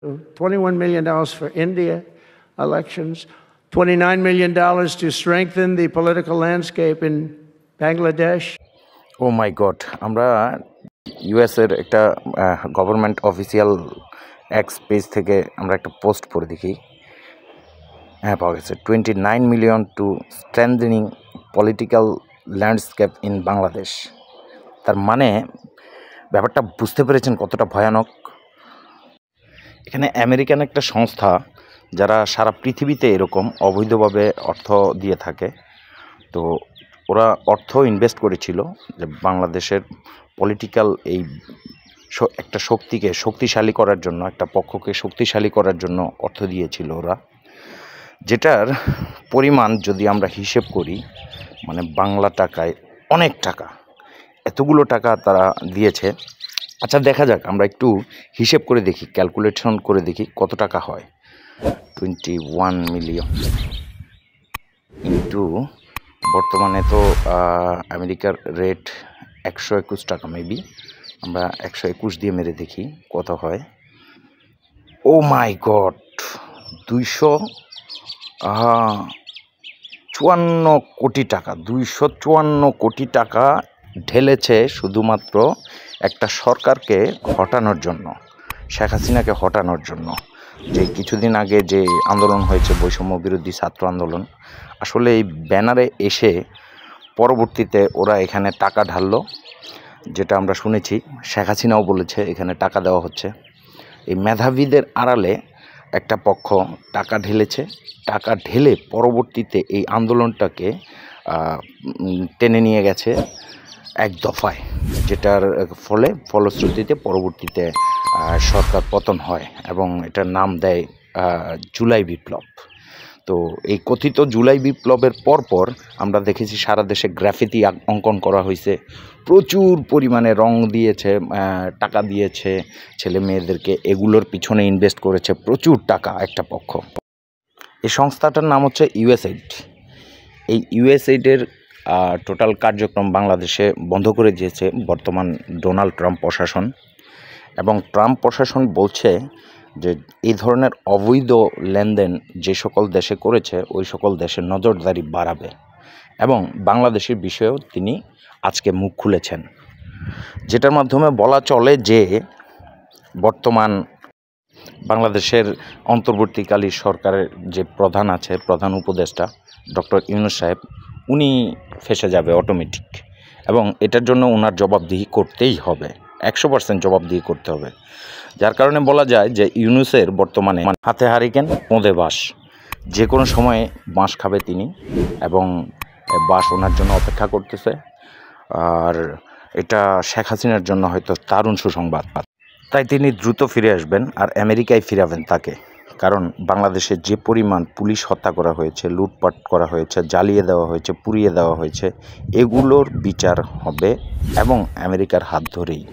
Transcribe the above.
$21 million for India elections, $29 million to strengthen the political landscape in Bangladesh. ও my god, আমরা ইউএসের একটা government official x page থেকে আমরা একটা পোস্ট পড়ে দেখি। হ্যাঁ, পাওয়া গেছে 29 million to strengthening political landscape in Bangladesh. তার মানে ব্যাপারটা বুঝতে পেরেছেন কতটা ভয়ানক। এখানে আমেরিকান একটা সংস্থা যারা সারা পৃথিবীতে এরকম অবৈধভাবে অর্থ দিয়ে থাকে, তো ওরা অর্থ ইনভেস্ট করেছিল যে বাংলাদেশের পলিটিক্যাল এই একটা শক্তিকে শক্তিশালী করার জন্য, একটা পক্ষকে শক্তিশালী করার জন্য অর্থ দিয়েছিল ওরা, যেটার পরিমাণ যদি আমরা হিসেব করি মানে বাংলা টাকায় অনেক টাকা, এতগুলো টাকা তারা দিয়েছে। আচ্ছা, দেখা যাক, আমরা একটু হিসেব করে দেখি, ক্যালকুলেশন করে দেখি কত টাকা হয়। 21 মিলিয়ন ইন্টু বর্তমানে তো আমেরিকার রেট 121 টাকা, মেবি আমরা 121 দিয়ে মেরে দেখি কত হয়। ও মাই গড, 254 কোটি টাকা, 254 কোটি টাকা ঢেলেছে শুধুমাত্র একটা সরকারকে হটানোর জন্য, শেখ হাসিনাকে হটানোর জন্য। যে কিছুদিন আগে যে আন্দোলন হয়েছে, বৈষম্য বিরোধী ছাত্র আন্দোলন, আসলে এই ব্যানারে এসে পরবর্তীতে ওরা এখানে টাকা ঢাললো, যেটা আমরা শুনেছি, শেখ হাসিনাও বলেছে এখানে টাকা দেওয়া হচ্ছে। এই মেধাবীদের আড়ালে একটা পক্ষ টাকা ঢেলেছে, টাকা ঢেলে পরবর্তীতে এই আন্দোলনটাকে টেনে নিয়ে গেছে এক দফায়, যেটার ফলশ্রুতিতে পরবর্তীতে সরকার পতন হয় এবং এটার নাম দেয় জুলাই বিপ্লব। তো এই কথিত জুলাই বিপ্লবের পরপর আমরা দেখেছি সারা দেশে গ্রাফিতি অঙ্কন করা হয়েছে, প্রচুর পরিমাণে রং দিয়েছে, টাকা দিয়েছে ছেলে মেয়েদেরকে, এগুলোর পিছনে ইনভেস্ট করেছে প্রচুর টাকা একটা পক্ষ। এই সংস্থাটার নাম হচ্ছে ইউএসএইড। এই ইউএসএইডের টোটাল কার্যক্রম বাংলাদেশে বন্ধ করে দিয়েছে বর্তমান ডোনাল্ড ট্রাম্প প্রশাসন, এবং ট্রাম্প প্রশাসন বলছে যে এই ধরনের অবৈধ লেনদেন যে সকল দেশে করেছে ওই সকল দেশের নজরদারি বাড়াবে, এবং বাংলাদেশের বিষয়েও তিনি আজকে মুখ খুলেছেন, যেটার মাধ্যমে বলা চলে যে বর্তমান বাংলাদেশের অন্তর্বর্তীকালীন সরকারের যে প্রধান আছে, প্রধান উপদেষ্টা ডক্টর ইউনূস সাহেব, উনি ফেঁসে যাবে অটোমেটিক, এবং এটার জন্য ওনার জবাবদিহি করতেই হবে, 100% জবাবদিহি করতে হবে। যার কারণে বলা যায় যে ইউনূসের বর্তমানে হাতে হারিকেন মোদে বাঁশ, যে কোনো সময়ে বাঁশ খাবে তিনি, এবং বাঁশ ওনার জন্য অপেক্ষা করতেছে। আর এটা শেখ হাসিনার জন্য হয়তো দারুণ সুসংবাদ, তাই তিনি দ্রুত ফিরে আসবেন আর আমেরিকায় ফিরাবেন তাকে। কারণ বাংলাদেশে যে পরিমাণ পুলিশ হত্যা করা হয়েছে, লুটপাট করা হয়েছে, জ্বালিয়ে দেওয়া হয়েছে, পুড়িয়ে দেওয়া হয়েছে, এগুলোর বিচার হবে এবং আমেরিকার হাত ধরেই।